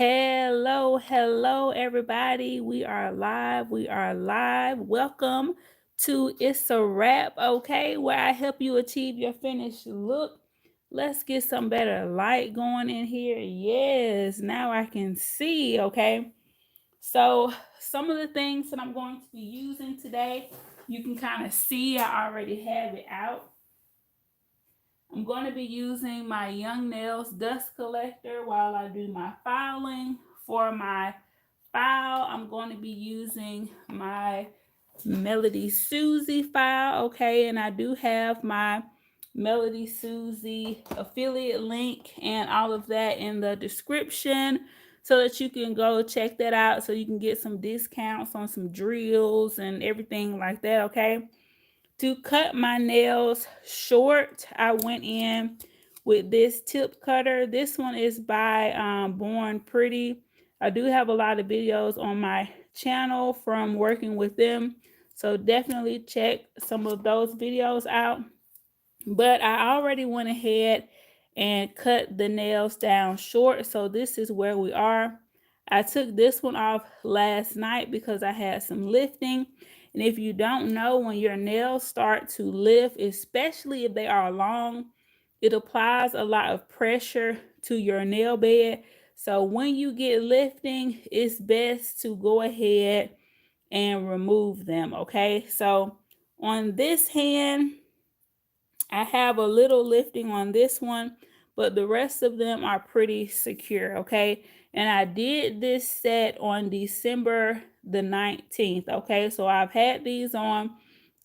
Hello, everybody. We are live. Welcome to It's a Wrap, okay, where I help you achieve your finished look. Let's get some better light going in here. Yes, now I can see, okay. So, some of the things that I'm going to be using today, you can kind of see I already have it out. I'm going to be using my Young Nails dust collector while I do my filing. For my file, I'm going to be using my Melody Susie file, okay? And I do have my Melody Susie affiliate link and all of that in the description so that you can go check that out so you can get some discounts on some drills and everything like that, okay? To cut my nails short, I went in with this tip cutter. This one is by Born Pretty. I do have a lot of videos on my channel from working with them, so definitely check some of those videos out. But I already went ahead and cut the nails down short, so this is where we are. I took this one off last night because I had some lifting. And if you don't know, when your nails start to lift, especially if they are long, it applies a lot of pressure to your nail bed. So when you get lifting, it's best to go ahead and remove them, okay? So on this hand, I have a little lifting on this one, but the rest of them are pretty secure, okay? And I did this set on December the 19th, okay? So I've had these on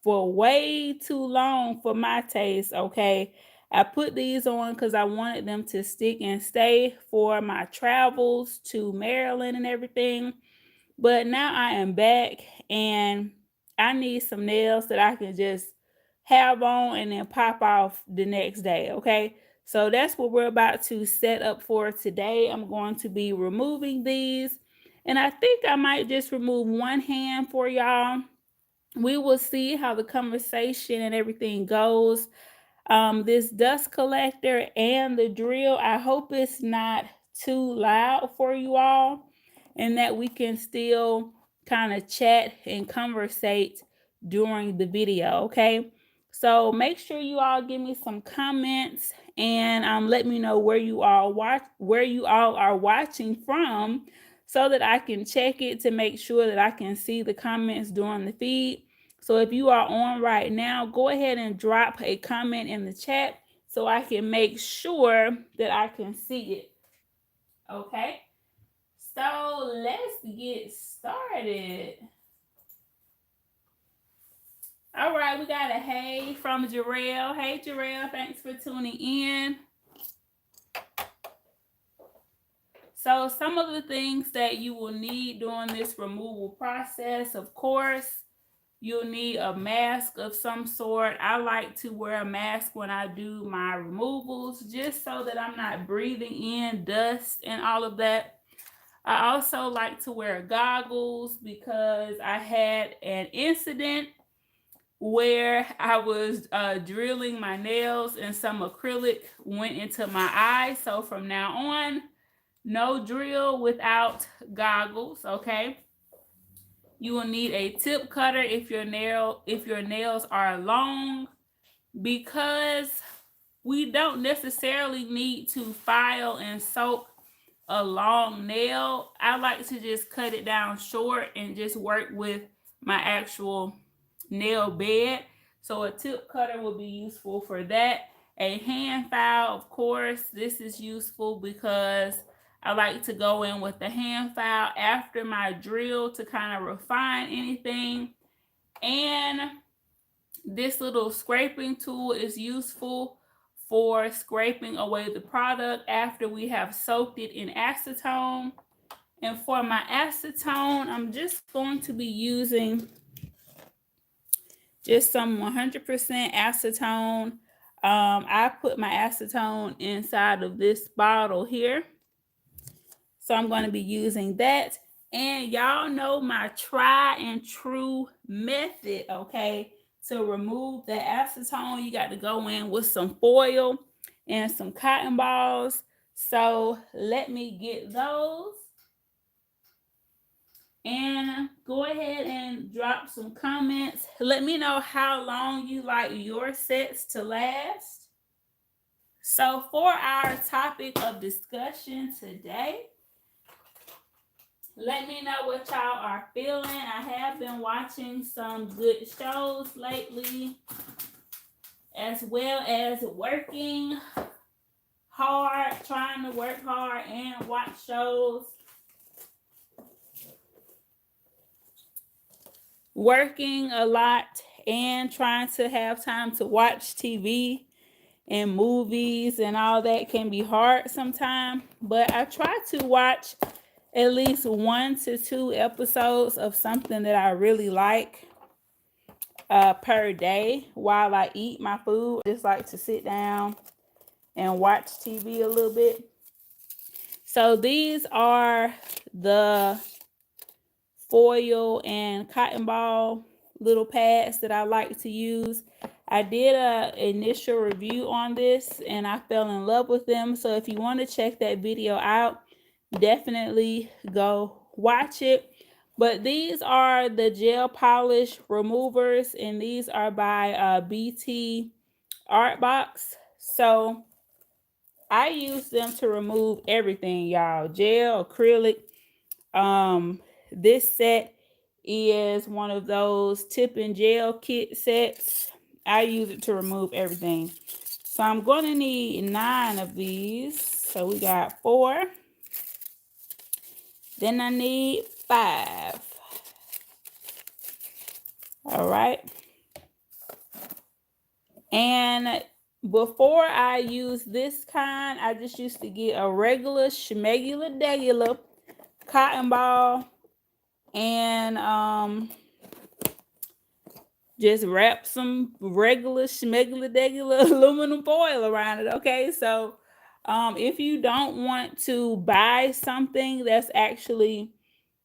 for way too long for my taste, okay? I put these on because I wanted them to stick and stay for my travels to Maryland and everything. But now I am back and I need some nails that I can just have on and then pop off the next day, okay? So that's what we're about to set up for today. I'm going to be removing these, and I think I might just remove one hand for y'all. We will see how the conversation and everything goes. This dust collector and the drill, I hope it's not too loud for you all and that we can still kind of chat and conversate during the video, okay? So make sure you all give me some comments and let me know where you all are watching from so that I can check it to make sure that I can see the comments during the feed. So if you are on right now, go ahead and drop a comment in the chat so I can make sure that I can see it. Okay? So let's get started. All right, we got a hey from Jarrell. Hey Jarrell, thanks for tuning in. So some of the things that you will need during this removal process, of course, you'll need a mask of some sort. I like to wear a mask when I do my removals just so that I'm not breathing in dust and all of that. I also like to wear goggles because I had an incident where I was drilling my nails and some acrylic went into my eye. So from now on, no drill without goggles, okay? You will need a tip cutter if your nails are long, because we don't necessarily need to file and soak a long nail. I like to just cut it down short and just work with my actual nail bed. So a tip cutter will be useful for that. A hand file, of course, this is useful because I like to go in with the hand file after my drill to kind of refine anything. And this little scraping tool is useful for scraping away the product after we have soaked it in acetone. And for my acetone, I'm just going to be using just some 100% acetone. I put my acetone inside of this bottle here. So I'm going to be using that. And y'all know my try and true method, okay? To remove the acetone, you got to go in with some foil and some cotton balls. So let me get those. And go ahead and drop some comments. Let me know how long you like your sets to last. So for our topic of discussion today, let me know what y'all are feeling. I have been watching some good shows lately, as well as working hard, trying to work hard and watch shows. Working a lot and trying to have time to watch TV and movies and all that can be hard sometimes. But I try to watch at least 1 to 2 episodes of something that I really like per day while I eat my food. I just like to sit down and watch TV a little bit. So these are the foil and cotton ball little pads that I like to use. I did an initial review on this and I fell in love with them. So if you want to check that video out, definitely go watch it. But these are the gel polish removers, and these are by BT Art Box. So I use them to remove everything, y'all. Gel, acrylic. This set is one of those tip and gel kit sets. I use it to remove everything. So I'm going to need 9 of these. So we got 4. Then I need 5. All right. And before I use this kind, I just used to get a regular schmegular cotton ball and just wrap some regular schmegular aluminum foil around it. Okay, so if you don't want to buy something that's actually,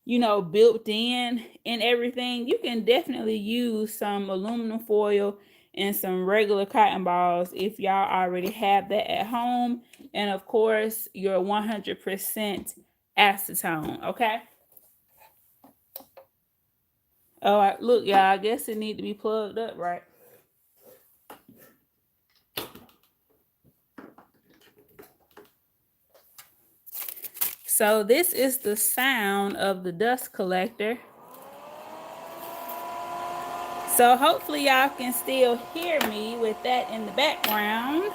you know, built in and everything, you can definitely use some aluminum foil and some regular cotton balls if y'all already have that at home, and of course your 100% acetone. Okay. All right, look, y'all, I guess it need to be plugged up, right? So this is the sound of the dust collector. So hopefully y'all can still hear me with that in the background.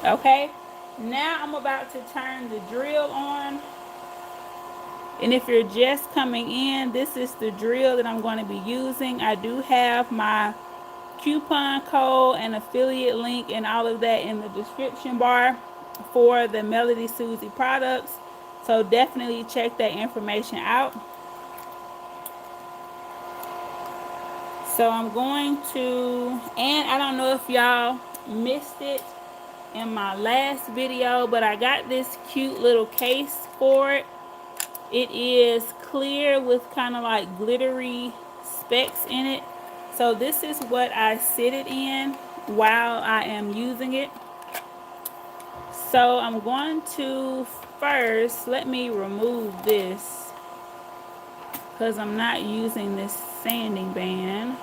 Okay, now I'm about to turn the drill on. And if you're just coming in, this is the drill that I'm going to be using. I do have my coupon code and affiliate link and all of that in the description bar for the Melody Susie products. So definitely check that information out. So I'm going to, and I don't know if y'all missed it in my last video, but I got this cute little case for it. It is clear with kind of like glittery specks in it. So this is what I sit it in while I am using it. So I'm going to first, let me remove this because I'm not using this sanding band.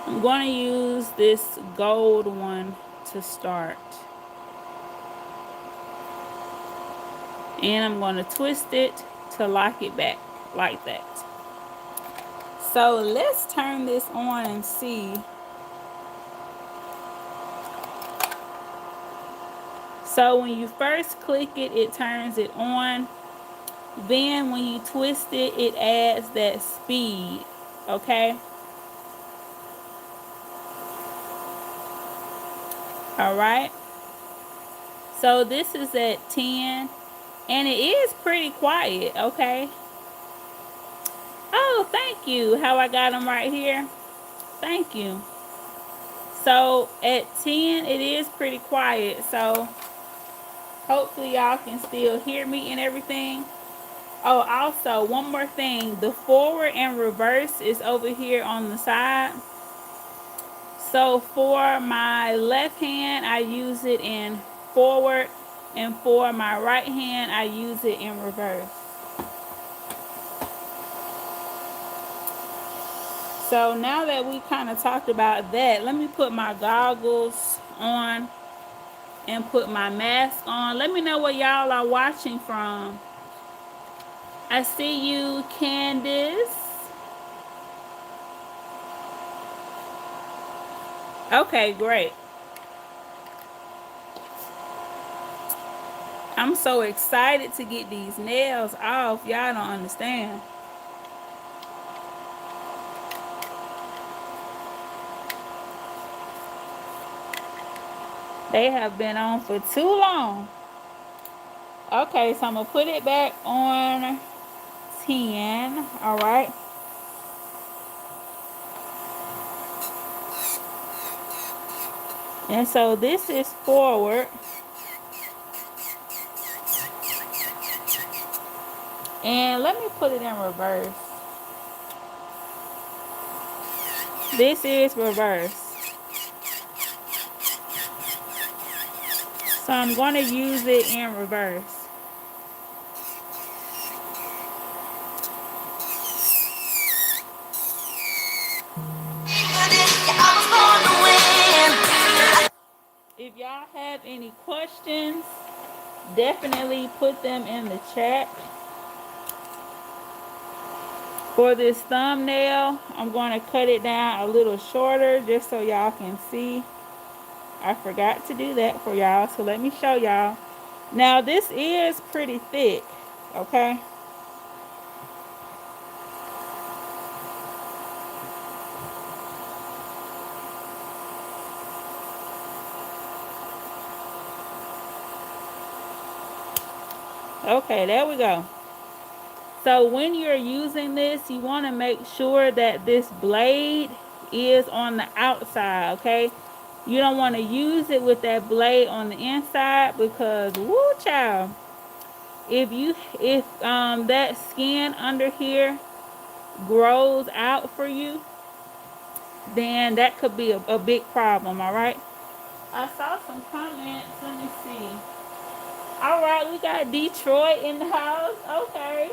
I'm going to use this gold one to start. And I'm going to twist it to lock it back like that. So let's turn this on and see. So when you first click it, it turns it on. Then when you twist it, it adds that speed. Okay. All right. So this is at 10. And it is pretty quiet. Okay. Oh, thank you. How I got them right here. Thank you. So at 10, it is pretty quiet. So hopefully y'all can still hear me and everything. Oh, also one more thing. The forward and reverse is over here on the side. So for my left hand, I use it in forward. And for my right hand, I use it in reverse. So now that we kind of talked about that, let me put my goggles on and put my mask on. Let me know where y'all are watching from. I see you, Candace. Okay, great. I'm so excited to get these nails off. Y'all don't understand. They have been on for too long. Okay, so I'm going to put it back on 10. All right. And so this is forward. And let me put it in reverse. This is reverse. So I'm going to use it in reverse. If y'all have any questions, definitely put them in the chat. For this thumbnail, I'm going to cut it down a little shorter just so y'all can see. I forgot to do that for y'all, so let me show y'all. Now this is pretty thick, okay? Okay, there we go. So when you're using this, you want to make sure that this blade is on the outside, okay? You don't want to use it with that blade on the inside because, woo child, if that skin under here grows out for you, then that could be a big problem, all right? I saw some comments. Let me see. All right, we got Detroit in the house. Okay.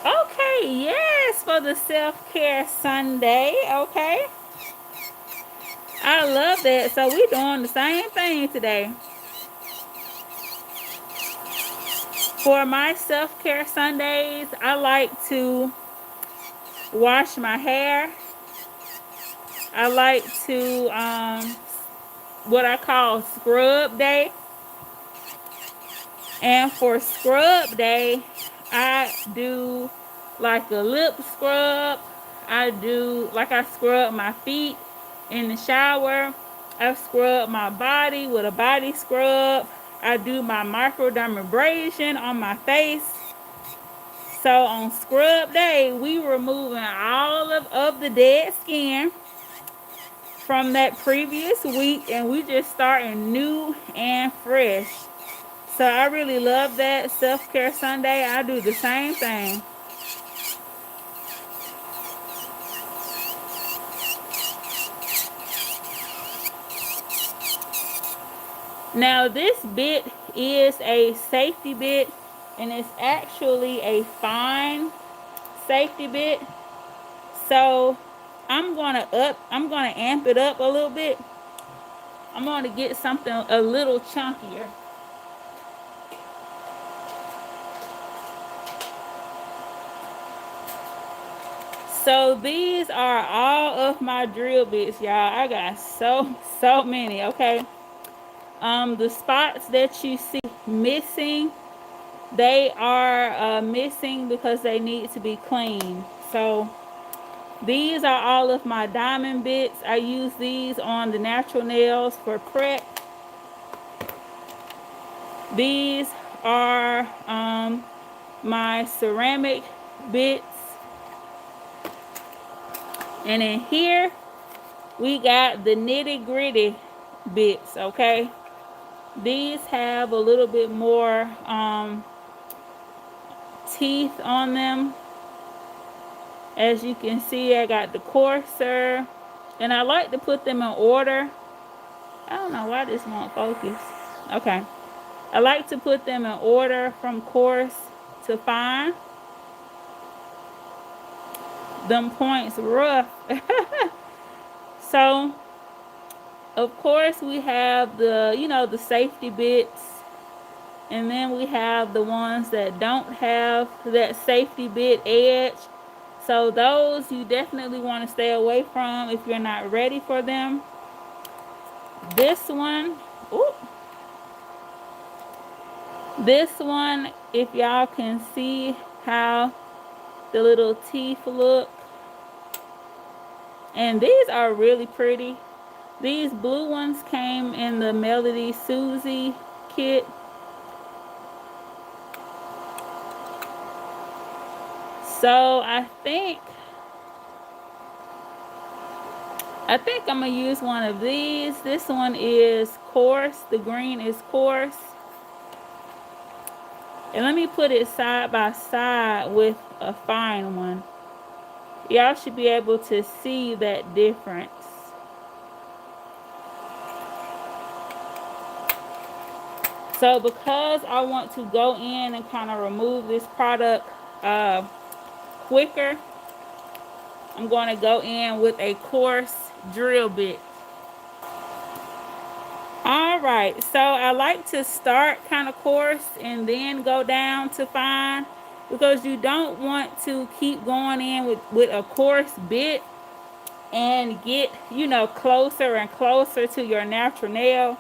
Okay, yes, for the self-care Sunday. Okay. I love that. So we doing the same thing today. For my self-care Sundays, I like to wash my hair. I like to what I call scrub day. And for scrub day, I do like a lip scrub. I scrub my feet in the shower. I scrub my body with a body scrub. I do my microdermabrasion on my face. So on scrub day, we removing all of the dead skin from that previous week, and we just starting new and fresh. So I really love that self-care Sunday. I do the same thing. Now this bit is a safety bit, and it's actually a fine safety bit. So I'm gonna amp it up a little bit. I'm gonna get something a little chunkier. So these are all of my drill bits, y'all. I got so many, okay? The spots that you see missing, they are missing because they need to be cleaned. So these are all of my diamond bits. I use these on the natural nails for prep. These are my ceramic bits. And in here, we got the nitty gritty bits, okay? These have a little bit more teeth on them. As you can see, I got the coarser And I like to put them in order. I don't know why this won't focus. Okay. I like to put them in order from coarse to fine. Them points rough. So, of course, we have the, the safety bits. And then we have the ones that don't have that safety bit edge. So those you definitely want to stay away from if you're not ready for them. This one, ooh, this one, if y'all can see how the little teeth look. And these are really pretty. These blue ones came in the Melody Susie kit. So I think I'm gonna use one of these. This one is coarse. The green is coarse. And let me put it side by side with a fine one. Y'all should be able to see that difference. So because I want to go in and kind of remove this product quicker, I'm going to go in with a coarse drill bit. Alright, so I like to start kind of coarse and then go down to fine, because you don't want to keep going in with a coarse bit and get, closer and closer to your natural nail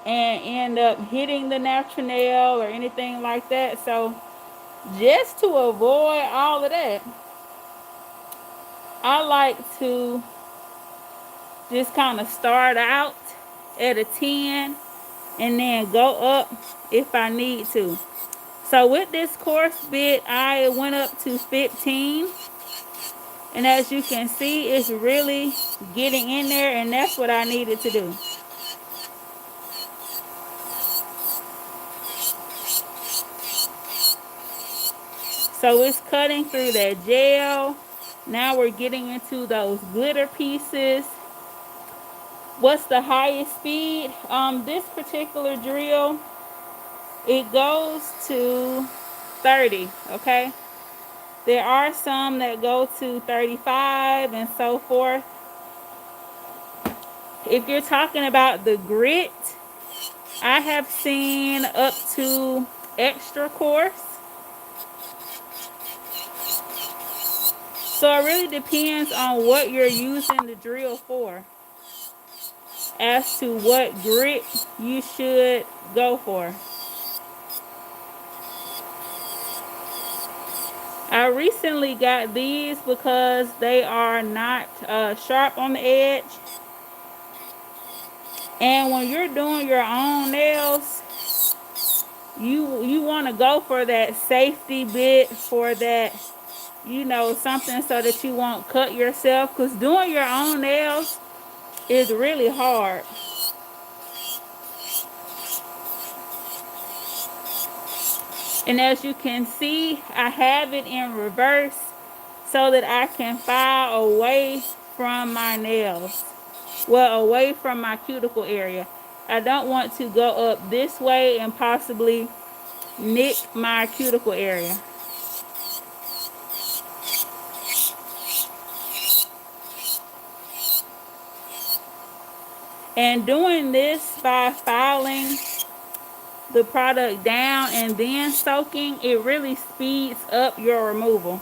and end up hitting the natural nail or anything like that. So just to avoid all of that, I like to just kind of start out at a 10 and then go up if I need to. So with this coarse bit, I went up to 15. And as you can see, it's really getting in there, and that's what I needed to do. So it's cutting through that gel. Now we're getting into those glitter pieces. What's the highest speed? This particular drill, it goes to 30, okay? There are some that go to 35 and so forth. If you're talking about the grit, I have seen up to extra coarse. So it really depends on what you're using the drill for as to what grit you should go for. I recently got these because they are not sharp on the edge. And when you're doing your own nails, you want to go for that safety bit, for that, something so that you won't cut yourself. Because doing your own nails is really hard. And as you can see, I have it in reverse so that I can file away from my nails. Well, away from my cuticle area. I don't want to go up this way and possibly nick my cuticle area. And doing this by filing the product down and then soaking, it really speeds up your removal.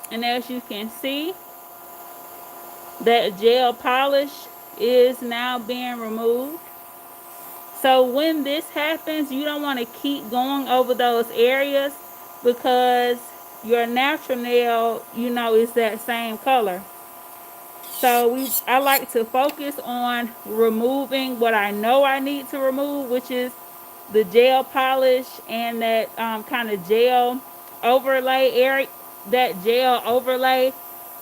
And as you can see, that gel polish is now being removed. So when this happens, you don't want to keep going over those areas, because your natural nail, is that same color. So I like to focus on removing what I know I need to remove, which is the gel polish and that kind of gel overlay area, that gel overlay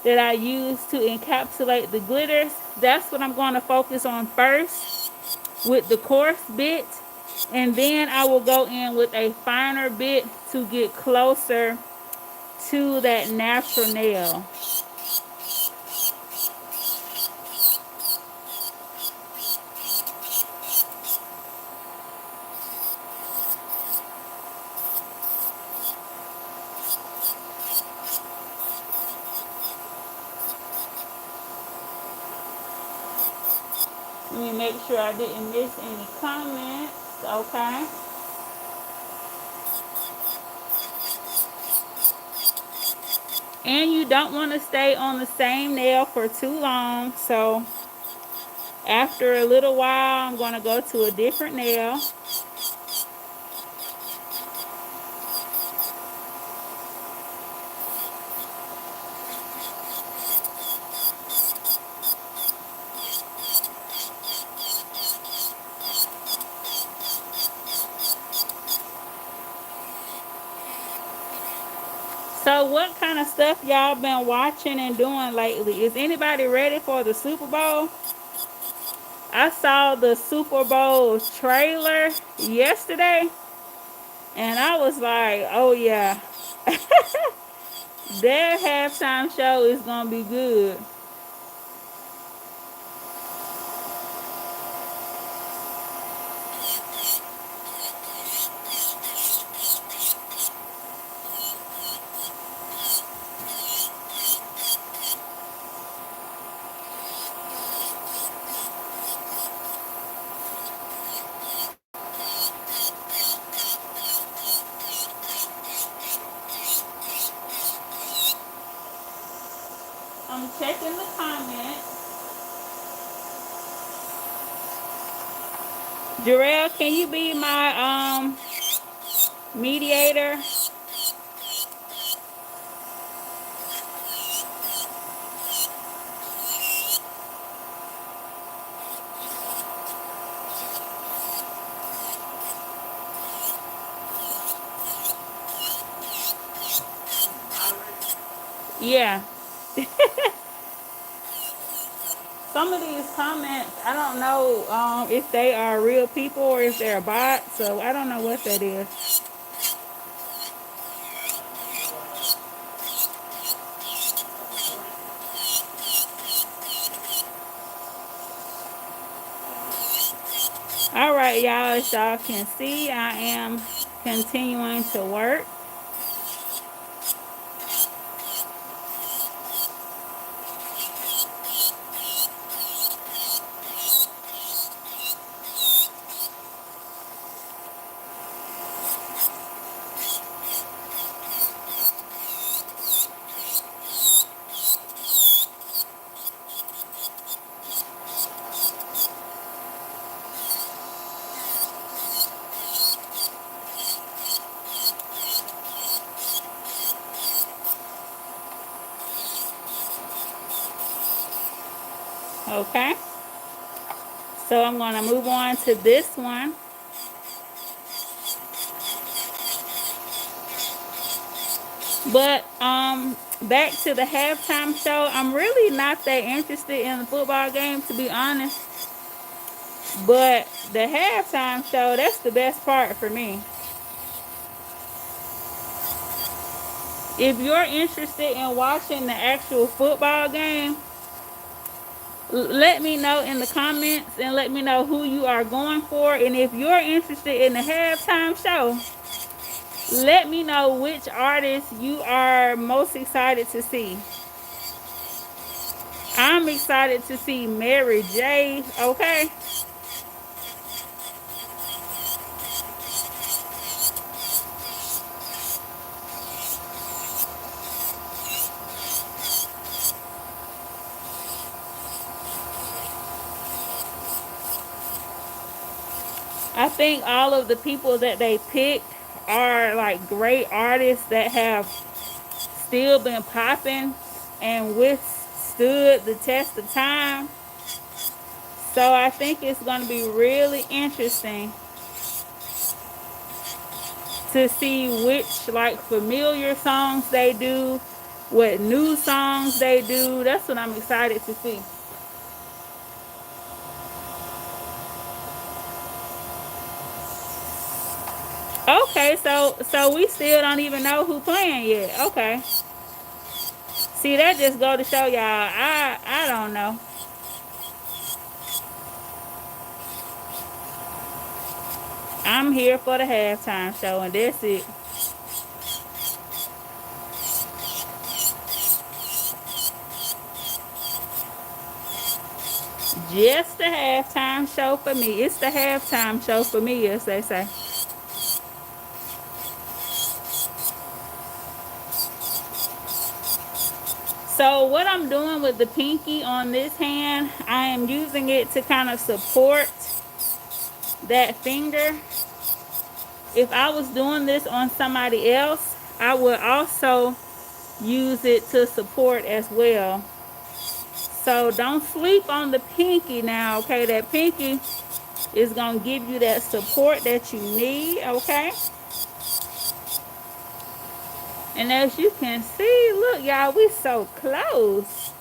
that I use to encapsulate the glitters. That's what I'm going to focus on first with the coarse bit. And then I will go in with a finer bit to get closer to that natural nail. Let me make sure I didn't miss any comments. Okay. And you don't want to stay on the same nail for too long. So after a little while, I'm going to go to a different nail. So what kind of stuff y'all been watching and doing lately? Is anybody ready for the Super Bowl? I saw the Super Bowl trailer yesterday, and I was like, oh yeah, their halftime show is going to be good. I'm checking the comments. Jarrell, can you be my mediator? Yeah. Some of these comments, I don't know if they are real people or if they're bots, so I don't know what that is. All right, y'all, as y'all can see, I am continuing to work. Okay, so I'm going to move on to this one. But back to the halftime show, I'm really not that interested in the football game, to be honest. But the halftime show, that's the best part for me. If you're interested in watching the actual football game, let me know in the comments and let me know who you are going for. And if you're interested in the halftime show, let me know which artist you are most excited to see. I'm excited to see Mary J. Okay. I think all of the people that they picked are like great artists that have still been popping and withstood the test of time. So I think it's going to be really interesting to see which like familiar songs they do what new songs they do. That's what I'm excited to see. Okay, so we still don't even know who playing yet. Okay. See, that just go to show y'all. I don't know. I'm here for the halftime show, and that's it. Just the halftime show for me. It's the halftime show for me, as they say. So what I'm doing with the pinky on this hand, I am using it to kind of support that finger. If I was doing this on somebody else, I would also use it to support as well. So don't sleep on the pinky now, okay? That pinky is going to give you that support that you need, okay? And as you can see, look, y'all, we so close.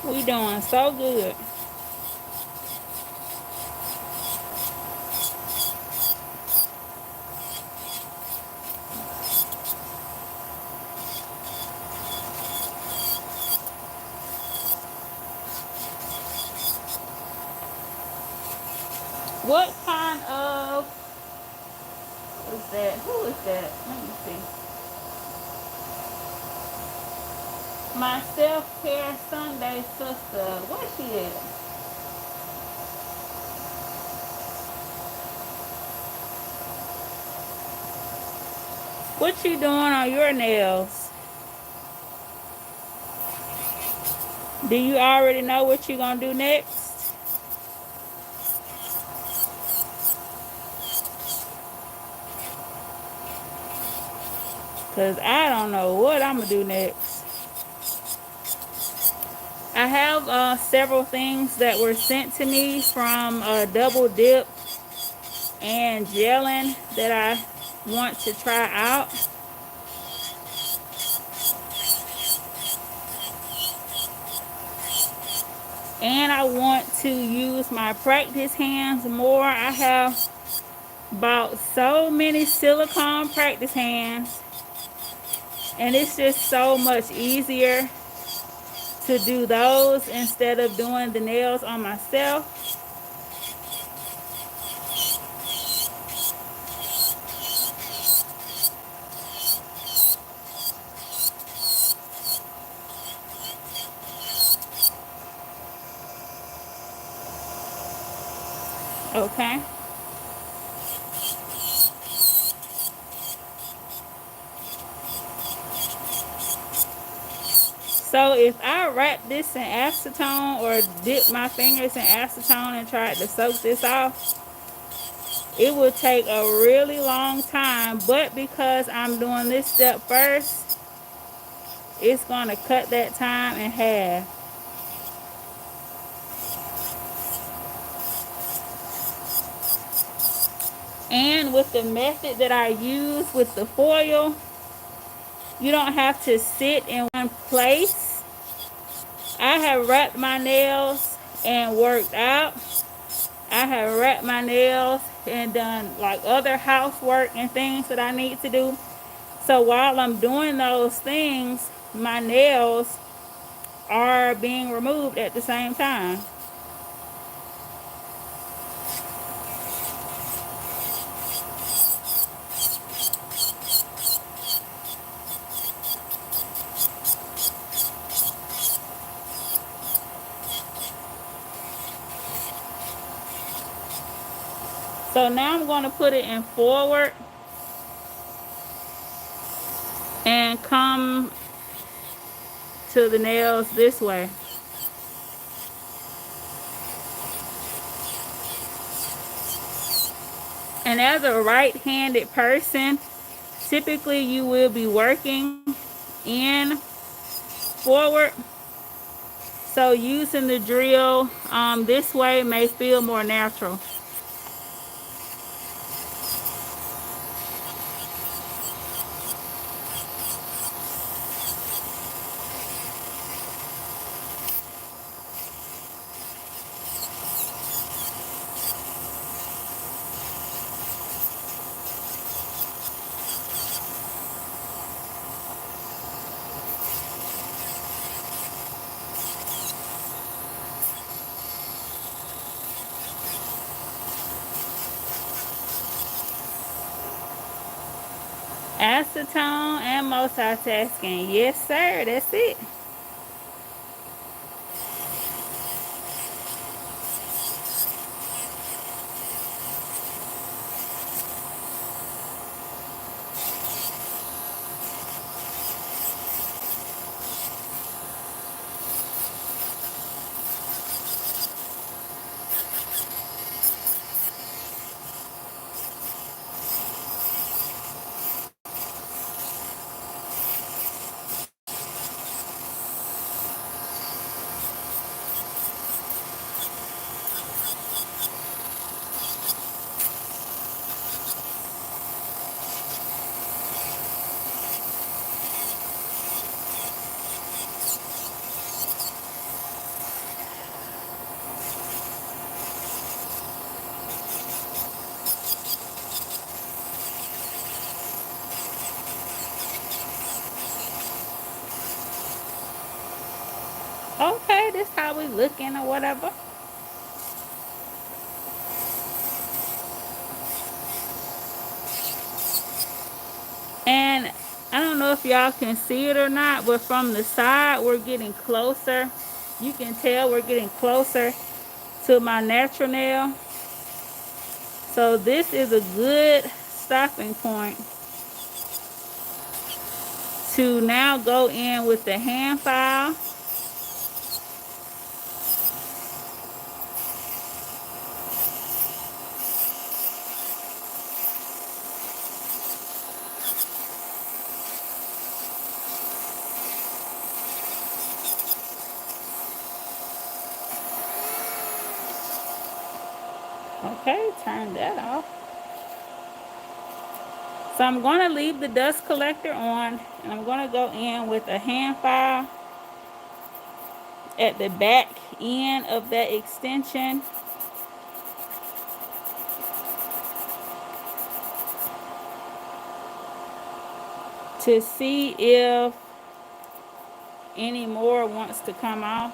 We doing so good. What kind of, what is that? Who is that? Let me see. My self-care Sunday sister. Where she at? What you doing on your nails? Do you already know what you're going to do next? Because I don't know what I'm going to do next. I have several things that were sent to me from Double Dip and gelling that I want to try out. And I want to use my practice hands more. I have bought so many silicone practice hands, and it's just so much easier to do those instead of doing the nails on myself. Okay. So if I wrap this in acetone or dip my fingers in acetone and try to soak this off, it will take a really long time. But because I'm doing this step first, it's going to cut that time in half. And with the method that I use with the foil, you don't have to sit in one place. I have wrapped my nails and worked out. I have wrapped my nails and done like other housework and things that I need to do. So while I'm doing those things, my nails are being removed at the same time. So now I'm going to put it in forward and come to the nails this way. And as a right-handed person, typically you will be working in forward. So using the drill this way may feel more natural. Acetone and multitasking. Yes, sir. That's it. Okay, this how we looking or whatever. And I don't know if y'all can see it or not, but from the side, we're getting closer. You can tell we're getting closer to my natural nail. So this is a good stopping point to now go in with the hand file. Okay, turn that off. So I'm going to leave the dust collector on, and I'm going to go in with a hand file at the back end of that extension. To see if any more wants to come off.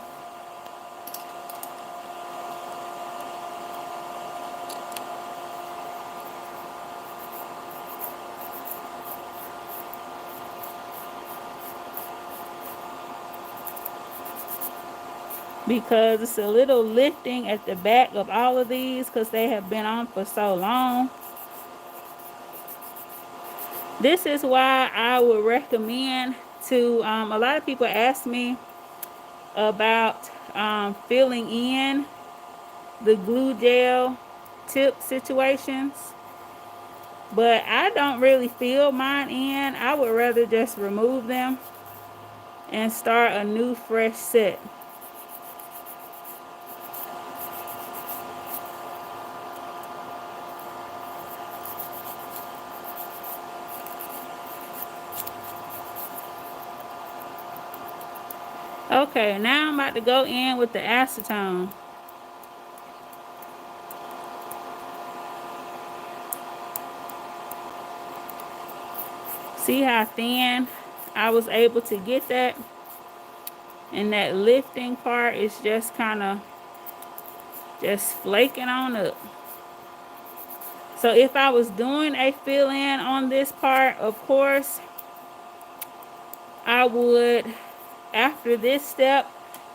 Because it's a little lifting at the back of all of these because they have been on for so long. This is why I would recommend to, a lot of people ask me about filling in the glue gel tip situations. But I don't really fill mine in. I would rather just remove them and start a new fresh set. Okay, now I'm about to go in with the acetone. See how thin I was able to get that? And that lifting part is just kind of just flaking on up. So if I was doing a fill in on this part, of course, I would, after this step,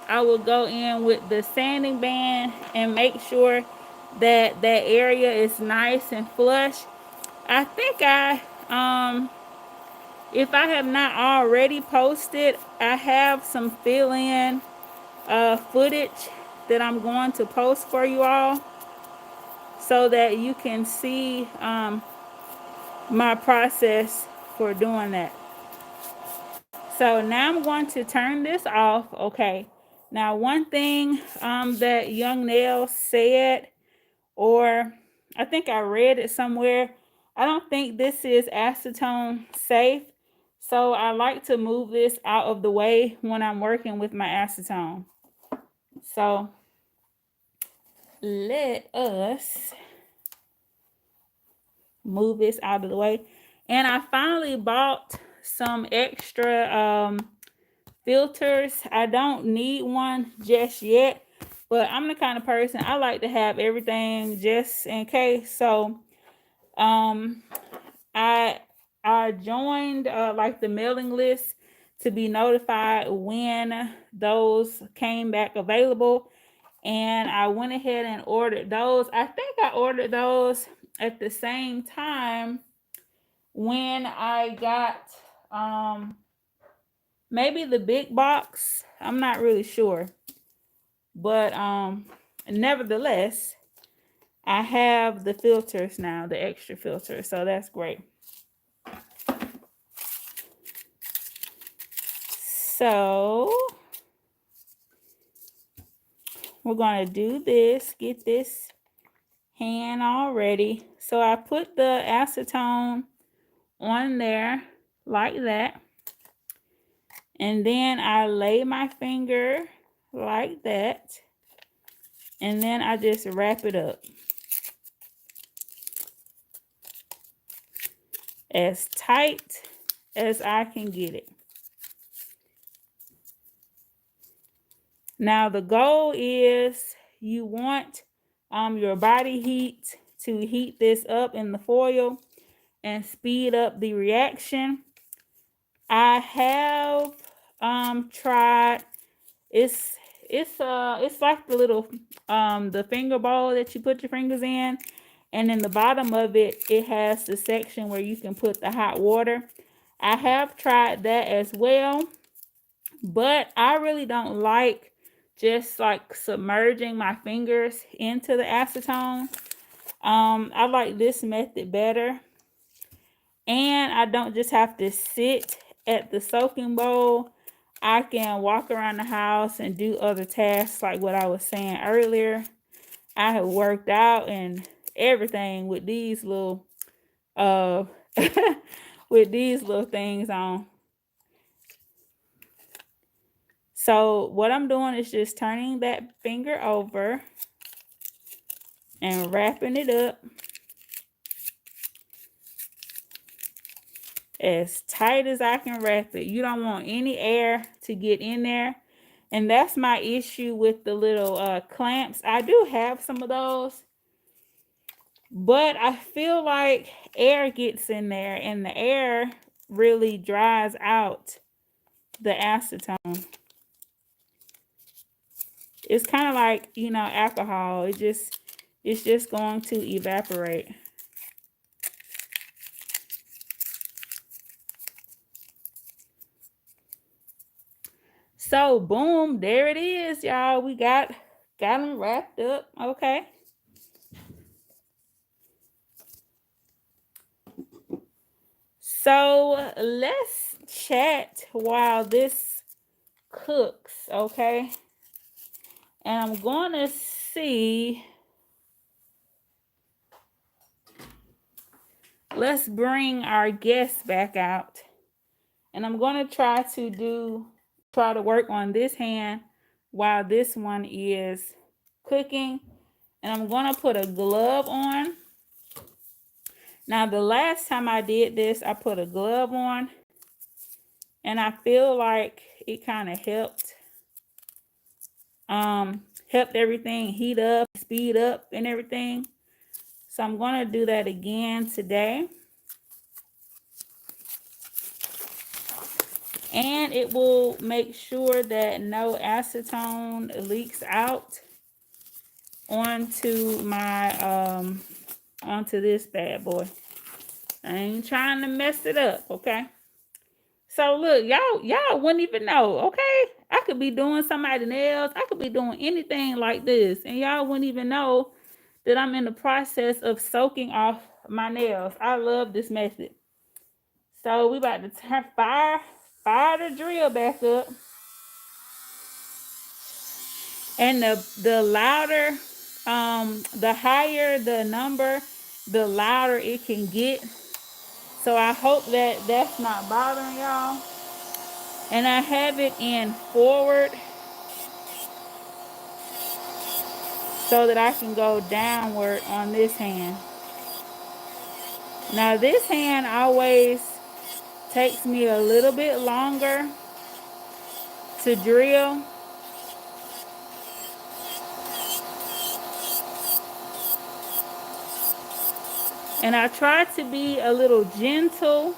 I will go in with the sanding band and make sure that that area is nice and flush. I think if I have not already posted, I have some fill-in footage that I'm going to post for you all so that you can see my process for doing that. So now I'm going to turn this off. Okay, Now, one thing that Young Nail said, or I think I read it somewhere, I don't think this is acetone safe. So I like to move this out of the way when I'm working with my acetone. So let us move this out of the way. And I finally bought some extra filters. I don't need one just yet, but I'm the kind of person, I like to have everything just in case. So I joined like the mailing list to be notified when those came back available, and I went ahead and ordered those. I think I ordered those at the same time when I got maybe the big box. I'm not really sure. But nevertheless, I have the filters now, the extra filters. So that's great. So we're going to do this, get this hand all ready. So I put the acetone on there like that. And then I lay my finger like that. And then I just wrap it up as tight as I can get it. Now the goal is you want your body heat to heat this up in the foil and speed up the reaction. I have tried, it's like the little the finger bowl that you put your fingers in, and in the bottom of it, it has the section where you can put the hot water. I have tried that as well, but I really don't like just like submerging my fingers into the acetone. I like this method better, and I don't just have to sit at the soaking bowl. I can walk around the house and do other tasks like what I was saying earlier. I have worked out and everything with these little with these little things on. So what I'm doing is just turning that finger over and wrapping it up as tight as I can wrap it. You don't want any air to get in there. And that's my issue with the little clamps. I do have some of those, but I feel like air gets in there and the air really dries out the acetone. It's kind of like, you know, alcohol. It's just going to evaporate. So boom, there it is, y'all. We got them wrapped up. Okay. So let's chat while this cooks, okay? And I'm going to see. Let's bring our guests back out. And I'm going to try to work on this hand while this one is cooking. And I'm going to put a glove on. Now, the last time I did this, I put a glove on. And I feel like it kind of helped everything heat up, speed up, and everything. So I'm going to do that again today. And it will make sure that no acetone leaks out onto my onto this bad boy. I ain't trying to mess it up, okay? So look, y'all wouldn't even know, okay? I could be doing somebody else. I could be doing anything like this, and y'all wouldn't even know that I'm in the process of soaking off my nails. I love this method. So we about to fire the drill back up. And the louder, the higher the number, the louder it can get. So I hope that that's not bothering y'all. And I have it in forward so that I can go downward on this hand. Now this hand always takes me a little bit longer to drill. And I try to be a little gentle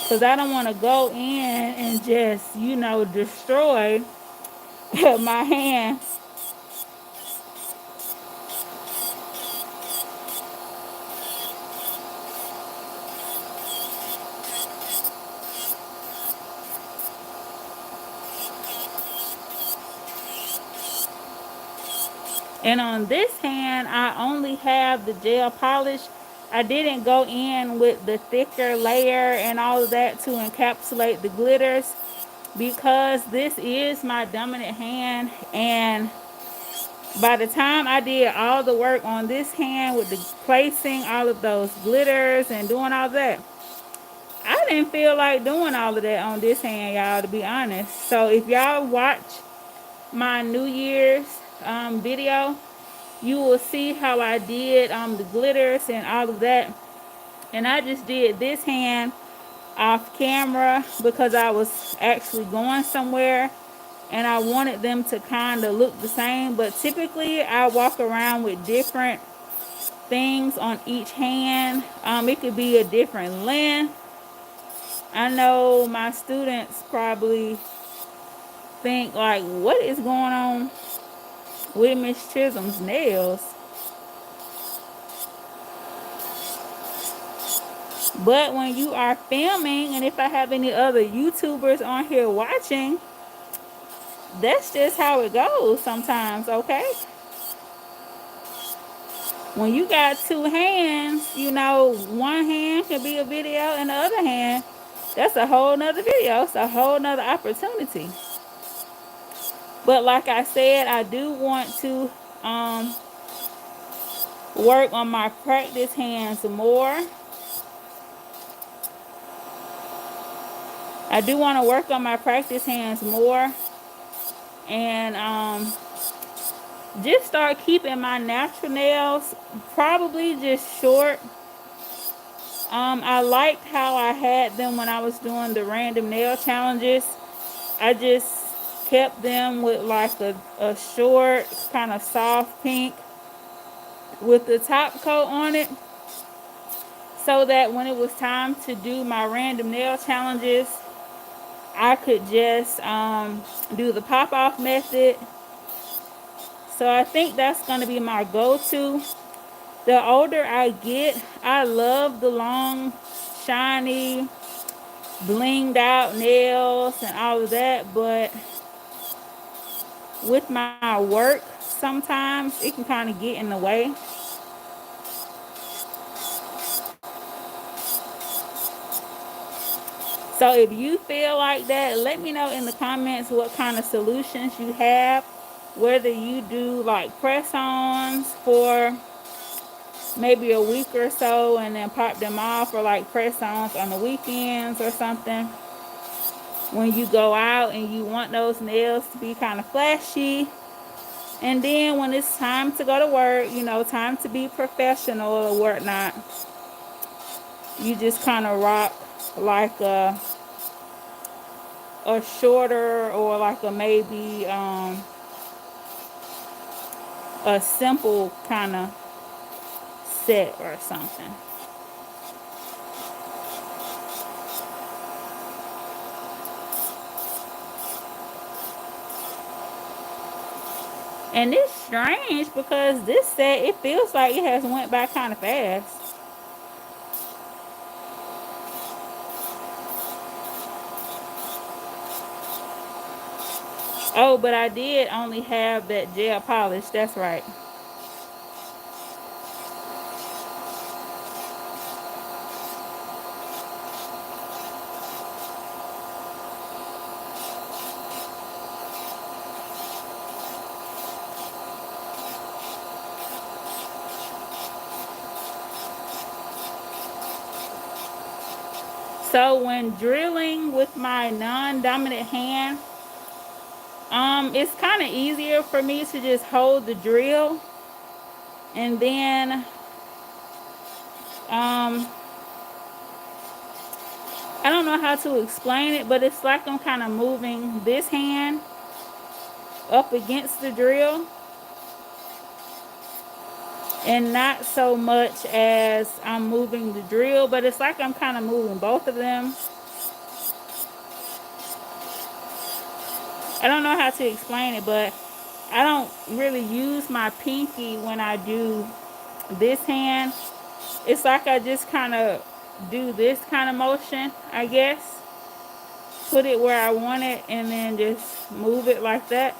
because I don't want to go in and just, destroy my hand. And on this hand, I only have the gel polish. I didn't go in with the thicker layer and all of that to encapsulate the glitters because this is my dominant hand. And by the time I did all the work on this hand with the placing all of those glitters and doing all that, I didn't feel like doing all of that on this hand, y'all, to be honest. So if y'all watch my New Year's video, you will see how I did the glitters and all of that. And I just did this hand off camera because I was actually going somewhere and I wanted them to kind of look the same. But typically I walk around with different things on each hand. It could be a different length. I know my students probably think like, what is going on with Miss Chisholm's nails? But when you are filming, and if I have any other YouTubers on here watching, that's just how it goes sometimes, okay? When you got two hands, one hand can be a video and the other hand, that's a whole nother video. It's a whole nother opportunity. But like I said, I do want to work on my practice hands more. I do want to work on my practice hands more and just start keeping my natural nails probably just short. I liked how I had them when I was doing the random nail challenges. I just kept them with like a short kind of soft pink with the top coat on it, so that when it was time to do my random nail challenges, I could just do the pop off method. So I think that's going to be my go-to. The older I get, I love the long, shiny, blinged out nails and all of that, but with my work, sometimes it can kind of get in the way. So if you feel like that, let me know in the comments what kind of solutions you have. Whether you do like press-ons for maybe a week or so and then pop them off, or like press-ons on the weekends or something. When you go out and you want those nails to be kind of flashy. And then when it's time to go to work, time to be professional or whatnot, you just kind of rock like a shorter or like a maybe a simple kind of set or something. And it's strange because this set, it feels like it has went by kind of fast. Oh, but I did only have that gel polish. That's right. So when drilling with my non-dominant hand, it's kind of easier for me to just hold the drill, and then I don't know how to explain it, but it's like I'm kind of moving this hand up against the drill, and not so much as I'm moving the drill, but it's like I'm kind of moving both of them. I don't know how to explain it, but I don't really use my pinky when I do this hand. It's like I just kind of do this kind of motion, I guess. Put it where I want it and then just move it like that.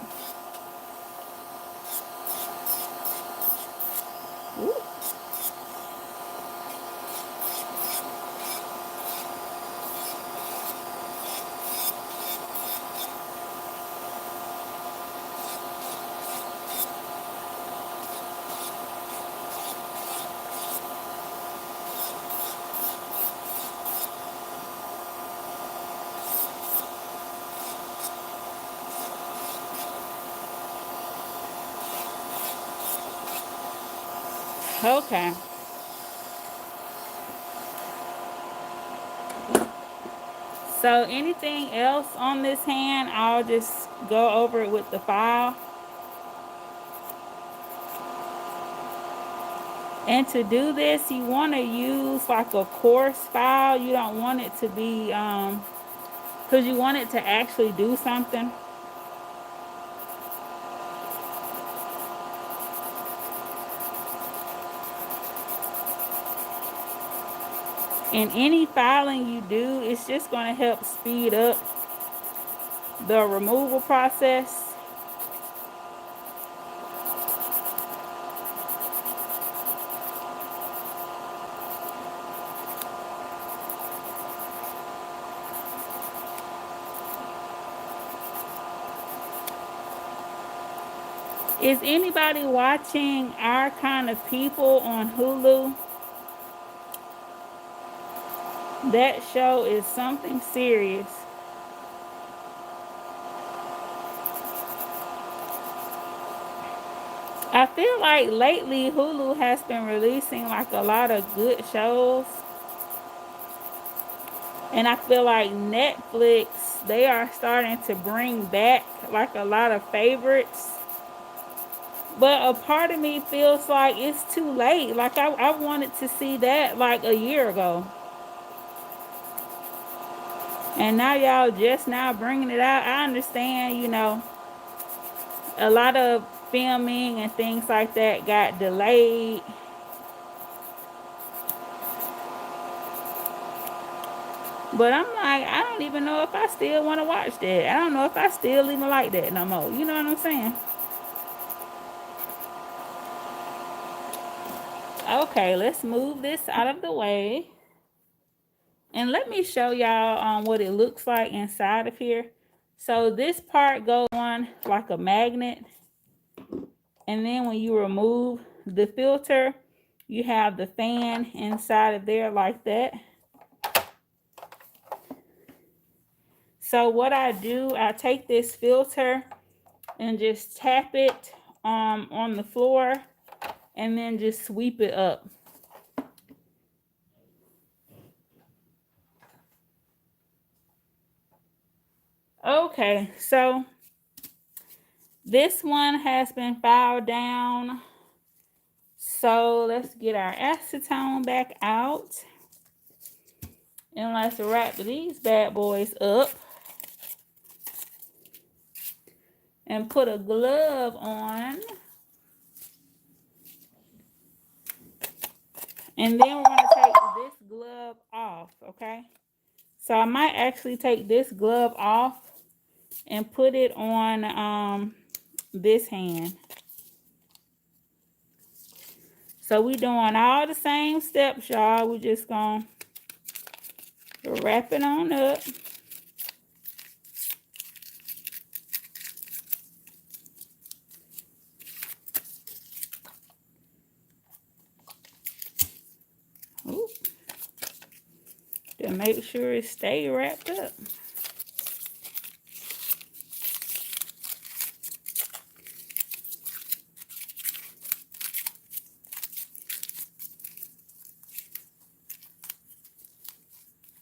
Ooh. Okay. So anything else on this hand, I'll just go over it with the file. And to do this, you want to use like a coarse file. You don't want it to be, because you want it to actually do something. And any filing you do, it's just going to help speed up the removal process. Is anybody watching Our Kind of People on Hulu? That show is something serious. I feel like lately Hulu has been releasing like a lot of good shows. And I feel like Netflix, they are starting to bring back like a lot of favorites. But a part of me feels like it's too late. Like I wanted to see that like a year ago. And now y'all just now bringing it out. I understand, you know, a lot of filming and things like that got delayed. But I'm like, I don't even know if I still want to watch that. I don't know if I still even like that no more. You know what I'm saying? Okay, let's move this out of the way. And let me show y'all what it looks like inside of here. So this part goes on like a magnet. And then when you remove the filter, you have the fan inside of there like that. So what I do, I take this filter and just tap it on the floor and then just sweep it up. Okay, so this one has been filed down. So let's get our acetone back out. And let's wrap these bad boys up. And put a glove on. And then we're going to take this glove off, okay? So I might actually take this glove off and put it on this hand. So we doing all the same steps, y'all. We're just going to wrap it on up. to make sure it stay wrapped up.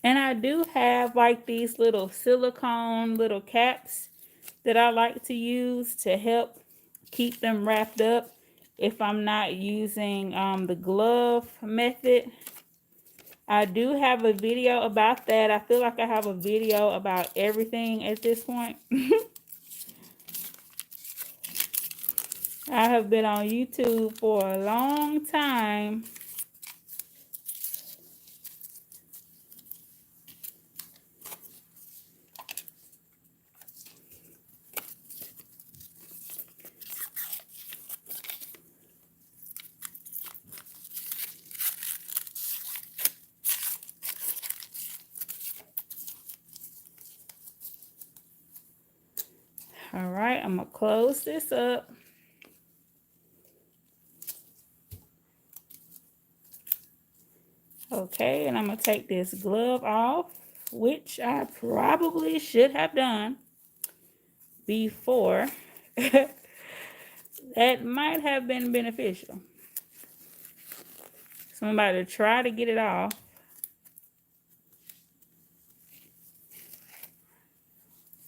And I do have like these little silicone little caps that I like to use to help keep them wrapped up if I'm not using the glove method. I do have a video about that. I feel like I have a video about everything at this point. I have been on YouTube for a long time. All right, I'm gonna close this up. Okay, and I'm gonna take this glove off, which I probably should have done before. That might have been beneficial. So I'm about to try to get it off.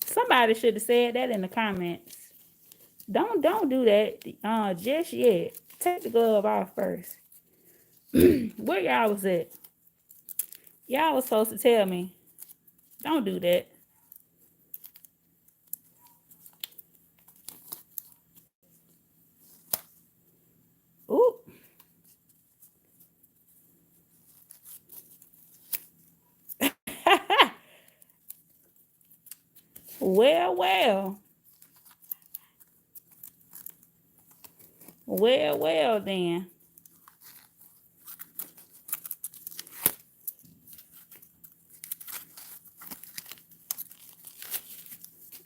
Somebody should have said that in the comments. Don't do that just yet. Take the glove off first. Where y'all was at? Y'all was supposed to tell me. Don't do that. Ooh. Well, well. Well then.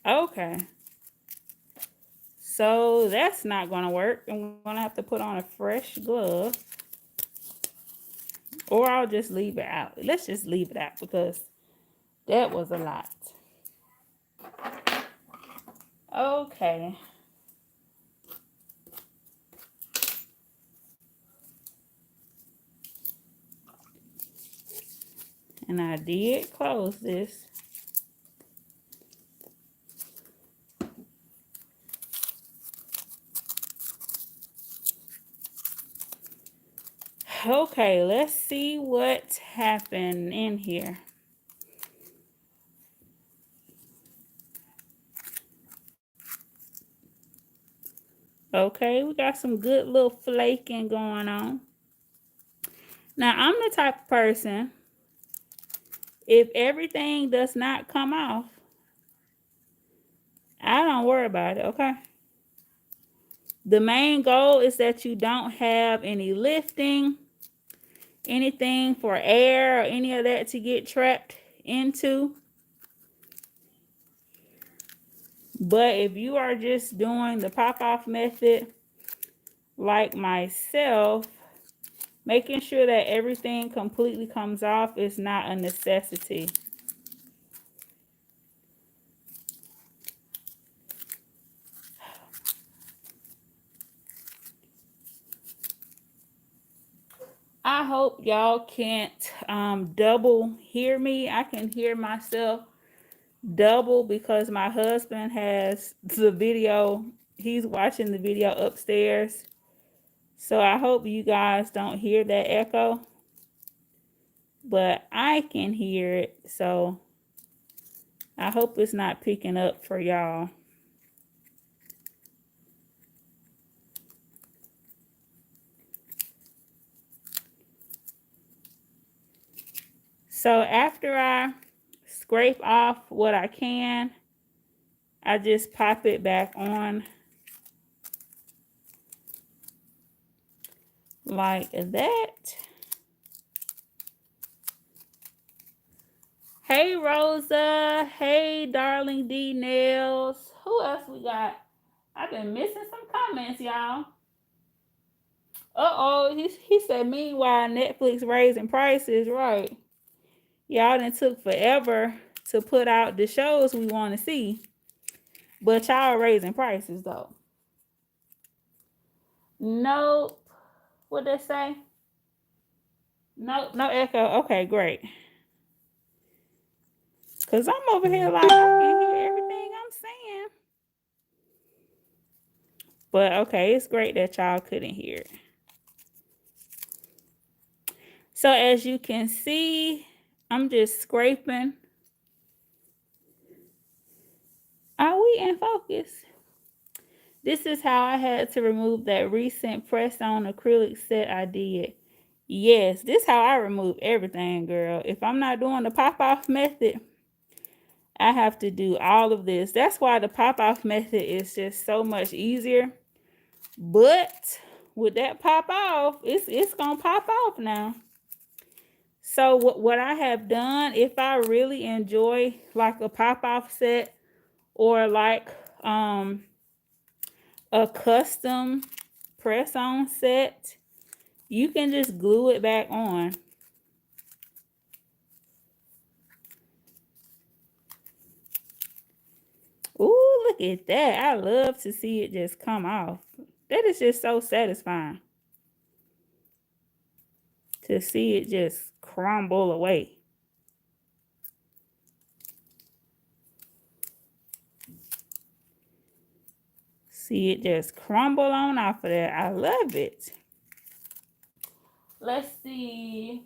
Okay. So that's not going to work. I'm going to have to put on a fresh glove. Or I'll just leave it out. Let's just leave it out because that was a lot. Okay. And I did close this. Okay, let's see what happened in here. Okay, we got some good little flaking going on. Now, I'm the type of person, if everything does not come off, I don't worry about it, okay? The main goal is that you don't have any lifting, anything for air or any of that to get trapped into. But if you are just doing the pop-off method like myself, making sure that everything completely comes off is not a necessity. I hope y'all can't double hear me. I can hear myself double because my husband has the video. He's watching the video upstairs. So I hope you guys don't hear that echo. But I can hear it. So I hope it's not picking up for y'all. So after I scrape off what I can, I just pop it back on like that. Hey Rosa, hey Darling D Nails. Who else we got? I've been missing some comments, y'all. Uh-oh, he said meanwhile Netflix raising prices, right? Y'all done took forever to put out the shows we want to see. But y'all raising prices though. Nope. What they say? Nope, no echo. Okay, great. Cause I'm over here like I can hear everything I'm saying. But okay, it's great that y'all couldn't hear it. So as you can see, I'm just scraping. Are we in focus? This is how I had to remove that recent press-on acrylic set I did. Yes, this is how I remove everything, girl. If I'm not doing the pop-off method, I have to do all of this. That's why the pop-off method is just so much easier. But with that pop-off, it's going to pop off now. So what I have done, if I really enjoy like a pop-off set or like a custom press-on set, you can just glue it back on. Ooh, look at that. I love to see it just come off. That is just so satisfying. To see it just crumble away. See it just crumble on off of that. I love it. Let's see.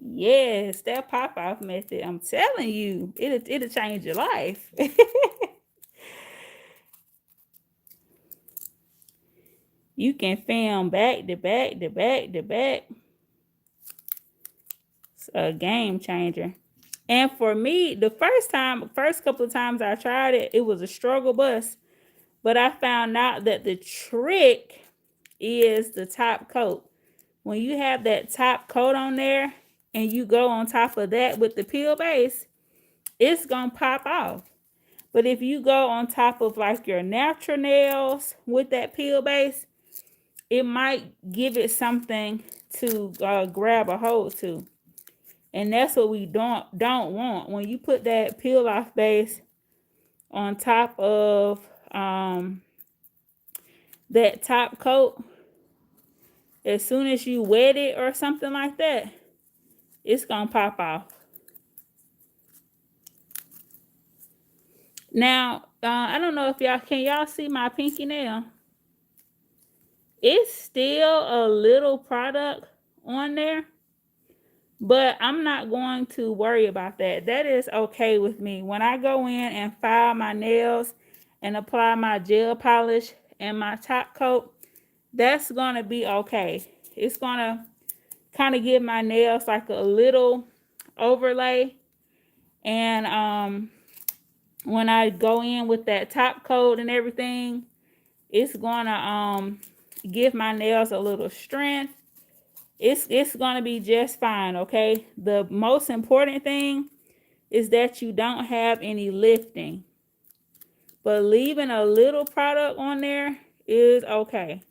Yes, that pop-off method. I'm telling you, it'll change your life. You can film back to back to back to back. It's a game changer. And for me, the first couple of times I tried it, it was a struggle bus. But I found out that the trick is the top coat. When you have that top coat on there and you go on top of that with the peel base, it's going to pop off. But if you go on top of like your natural nails with that peel base, it might give it something to grab a hold to. And that's what we don't want. When you put that peel off base on top of that top coat, as soon as you wet it or something like that, it's gonna pop off. Now, I don't know if y'all see my pinky nail? It's still a little product on there, but I'm not going to worry about that. That is okay with me. When I go in and file my nails and apply my gel polish and my top coat, that's gonna be okay. It's gonna kind of give my nails like a little overlay. And when I go in with that top coat and everything, it's gonna give my nails a little strength. It's gonna be just fine, okay? The most important thing is that you don't have any lifting. But leaving a little product on there is okay.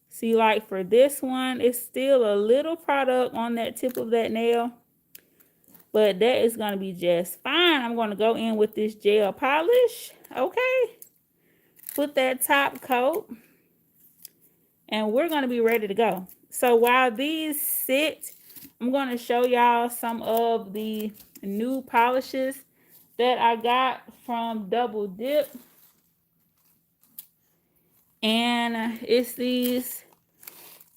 See, like for this one, it's still a little product on that tip of that nail. But that is going to be just fine. I'm going to go in with this gel polish. Okay. Put that top coat. And we're going to be ready to go. So while these sit, I'm going to show y'all some of the new polishes that I got from Double Dip. And it's these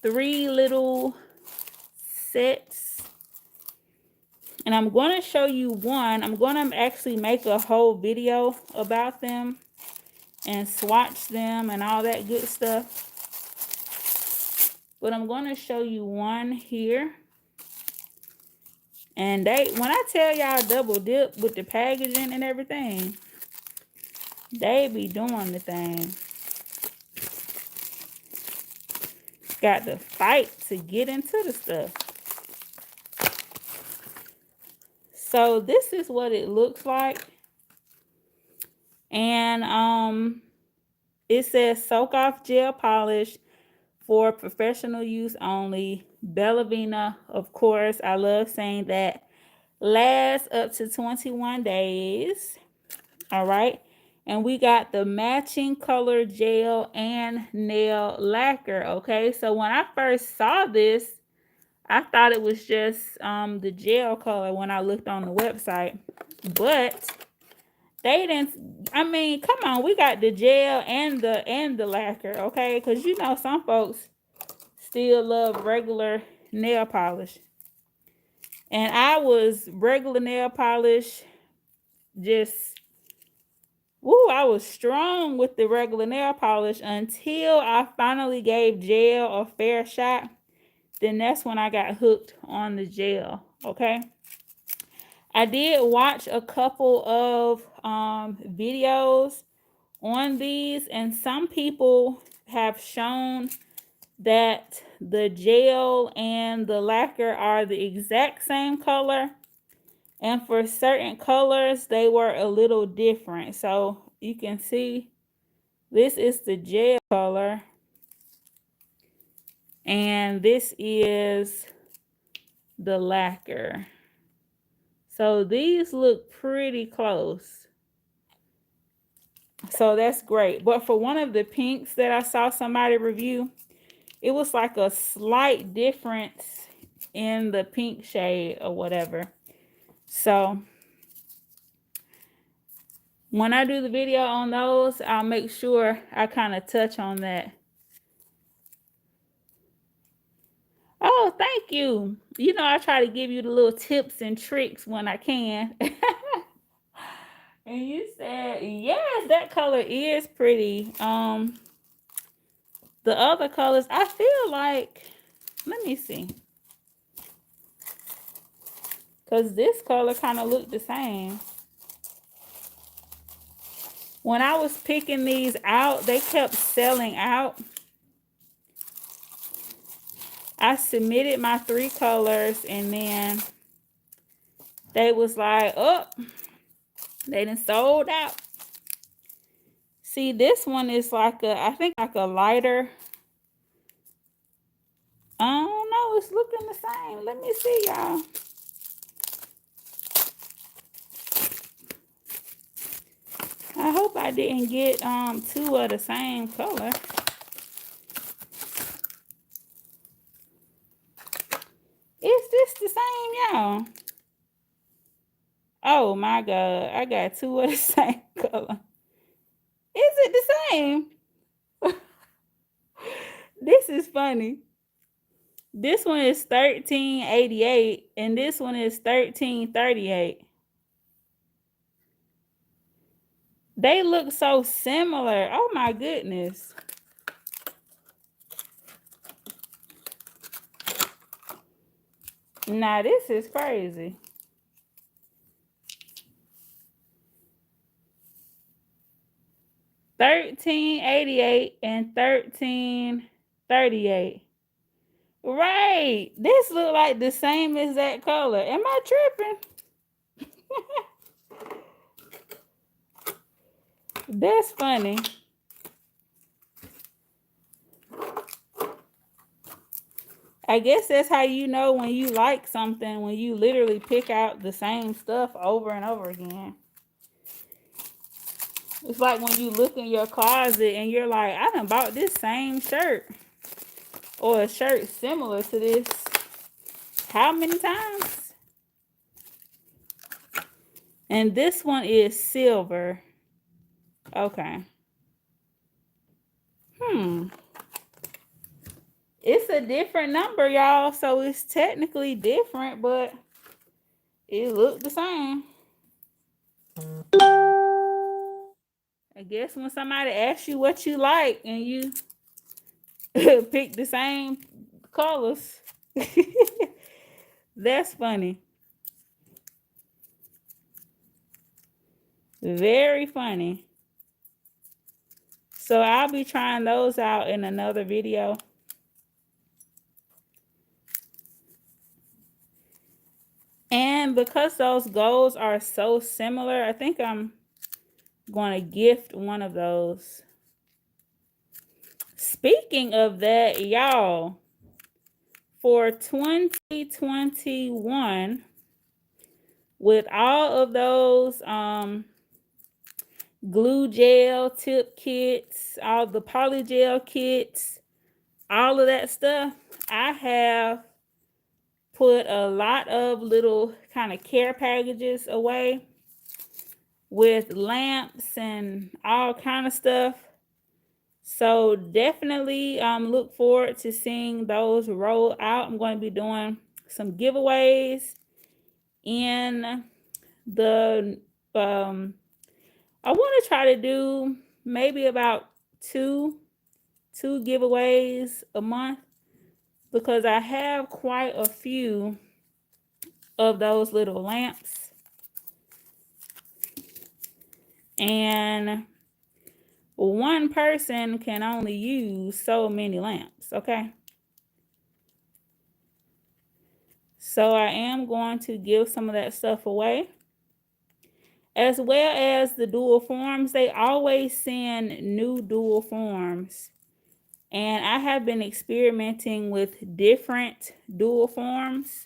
3 little sets. And I'm going to show you one. I'm going to actually make a whole video about them and swatch them and all that good stuff. But I'm going to show you one here. And when I tell y'all Double Dip with the packaging and everything, they be doing the thing. Got to fight to get into the stuff. So this is what it looks like. And it says soak off gel polish for professional use only. Bellavina, of course, I love saying that, lasts up to 21 days. All right. And we got the matching color gel and nail lacquer. Okay. So when I first saw this, I thought it was just the gel color when I looked on the website. But they didn't, I mean, come on, we got the gel and the lacquer, okay? Because you know some folks still love regular nail polish. And I was regular nail polish, just, woo, I was strong with the regular nail polish until I finally gave gel a fair shot. Then that's when I got hooked on the gel, okay? I did watch a couple of videos on these, and some people have shown that the gel and the lacquer are the exact same color, and for certain colors they were a little different. So you can see this is the gel color and this is the lacquer. So these look pretty close. So that's great. But for one of the pinks that I saw somebody review, it was like a slight difference in the pink shade or whatever. So when I do the video on those, I'll make sure I kind of touch on that. Oh, thank you. You know, I try to give you the little tips and tricks when I can. And you said, yes, that color is pretty. The other colors, I feel like, let me see. Because this color kind of looked the same. When I was picking these out, they kept selling out. I submitted my 3 colors and then they was like, oh, they done sold out. See, this one is like a, I think like a lighter. I don't know, it's looking the same. Let me see, y'all. I hope I didn't get 2 of the same color. Is this the same, y'all? Oh my God, I got 2 of the same color. Is it the same? This is funny. This one is $13.88 and this one is $13.38. They look so similar. Oh my goodness. Now this is crazy. $13.88 and $13.38. Right. This look like the same exact color. Am I tripping? That's funny. I guess that's how you know when you like something, when you literally pick out the same stuff over and over again. It's like when you look in your closet and you're like, I done bought this same shirt or a shirt similar to this how many times? And this one is silver. Okay. It's a different number, y'all, so it's technically different, but it looked the same. I guess when somebody asks you what you like and you pick the same colors, that's funny. Very funny. So I'll be trying those out in another video. And because those golds are so similar, I think I'm going to gift one of those. speaking of that, y'all, for 2021, with all of those glue gel tip kits, all the polygel kits, all of that stuff, I have put a lot of little kind of care packages away with lamps and all kind of stuff. So definitely look forward to seeing those roll out. I'm going to be doing some giveaways in the I want to try to do maybe about two giveaways a month, because I have quite a few of those little lamps, and one person can only use so many lamps, okay? So I am going to give some of that stuff away. As well as the dual forms, they always send new dual forms. And I have been experimenting with different dual forms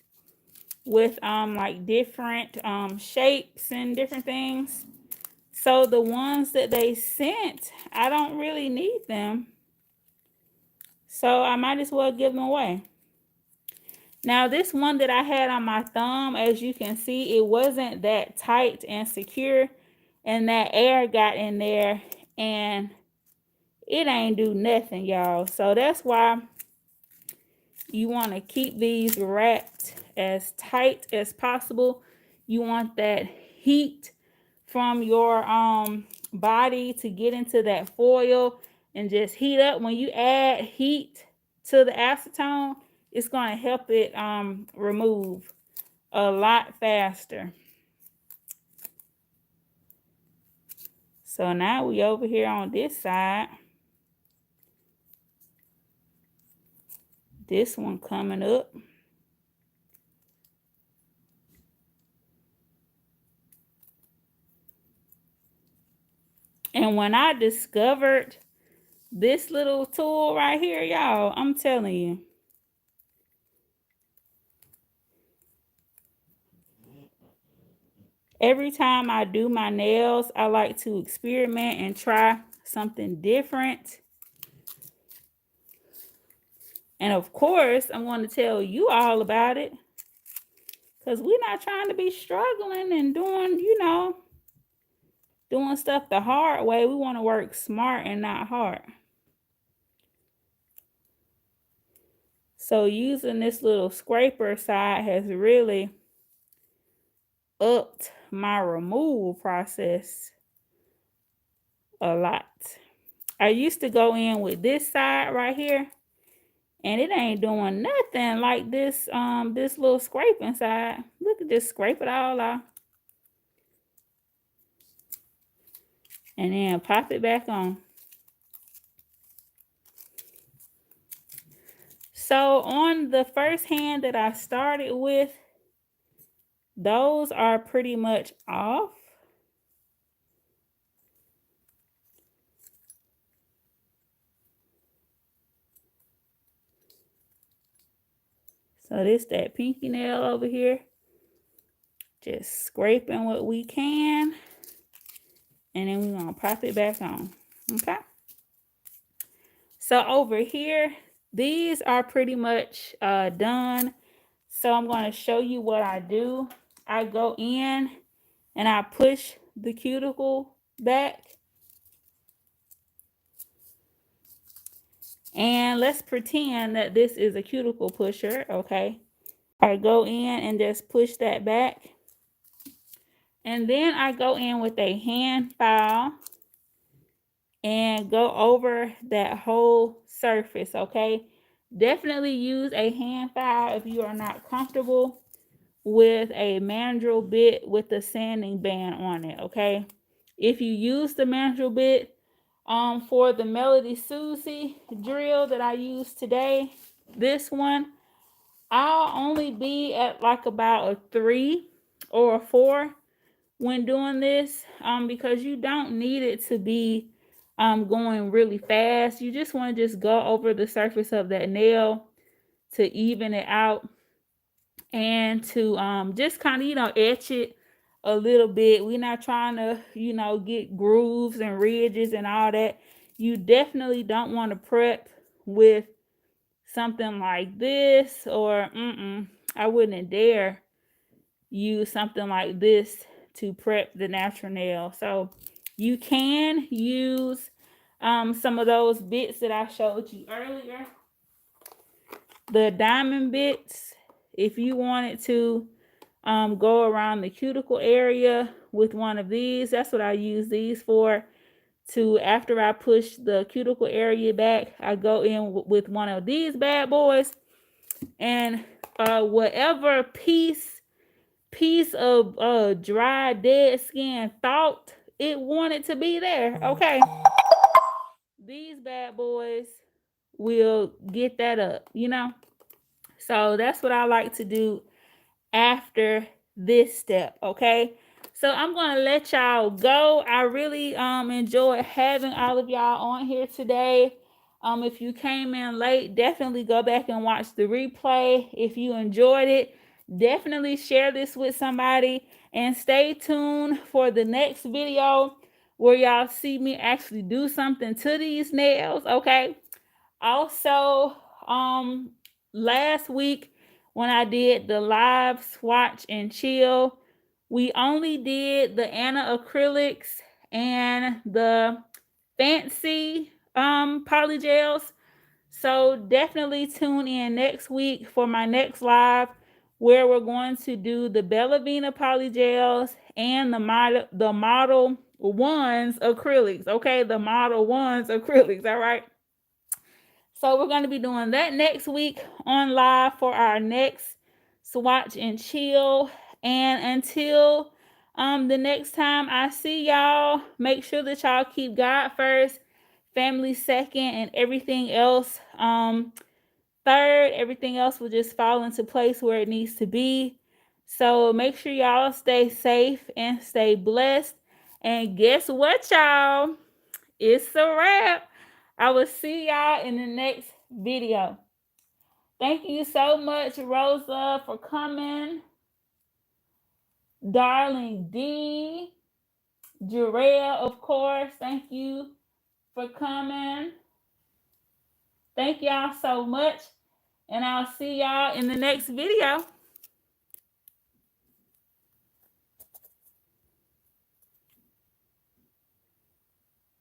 with like different shapes and different things. So the ones that they sent, I don't really need them. So I might as well give them away. Now this one that I had on my thumb, as you can see, it wasn't that tight and secure, and that air got in there and it ain't do nothing, y'all. So that's why you want to keep these wrapped as tight as possible. You want that heat from your body to get into that foil and just heat up. When you add heat to the acetone, it's going to help it remove a lot faster. So now we over here on this side. This one coming up. And when I discovered this little tool right here, y'all, I'm telling you, every time I do my nails, I like to experiment and try something different. And of course, I'm going to tell you all about it, because we're not trying to be struggling and doing, you know, doing stuff the hard way. We want to work smart and not hard. So using this little scraper side has really upped my removal process a lot. I used to go in with this side right here, and it ain't doing nothing like this this little scraping side. Look at this, scrape it all off. And then pop it back on. So on the first hand that I started with, those are pretty much off. So this that pinky nail over here. Just scraping what we can. And then we're going to pop it back on. Okay. So over here, these are pretty much done. So I'm going to show you what I do. I go in and I push the cuticle back. And let's pretend that this is a cuticle pusher, okay? I go in and just push that back. And then I go in with a hand file and go over that whole surface, okay? Definitely use a hand file if you are not comfortable with a mandrel bit with the sanding band on it, okay? If you use the mandrel bit for the Melody Susie drill that I used today, this one, I'll only be at like about a 3 or a 4 when doing this, because you don't need it to be going really fast. You just want to just go over the surface of that nail to even it out, and to just kind of, etch it a little bit. We're not trying to, get grooves and ridges and all that. You definitely don't want to prep with something like this, or I wouldn't dare use something like this to prep the natural nail. So you can use some of those bits that I showed you earlier, the diamond bits, if you wanted to go around the cuticle area with one of these. That's what I use these for. To, after I push the cuticle area back, I go in with one of these bad boys, and whatever piece of dry dead skin thought it wanted to be there, okay, these bad boys will get that up, So that's what I like to do after this step, okay? So I'm going to let y'all go. I really enjoyed having all of y'all on here today. If you came in late, definitely go back and watch the replay. If you enjoyed it, definitely share this with somebody, and stay tuned for the next video where y'all see me actually do something to these nails, okay? Also, last week when I did the live swatch and chill, we only did the Anna acrylics and the fancy polygels. So definitely tune in next week for my next live, where we're going to do the Bellavina polygels and the model ones acrylics. Okay, the model ones acrylics. All right. So we're going to be doing that next week on live for our next swatch and chill. And until the next time I see y'all, make sure that y'all keep God first, family second, and everything else third. Everything else will just fall into place where it needs to be. So make sure y'all stay safe and stay blessed. And guess what, y'all? It's a wrap. I will see y'all in the next video. Thank you so much, Rosa, for coming. Darling D. Jarrell, of course, thank you for coming. Thank y'all so much. And I'll see y'all in the next video.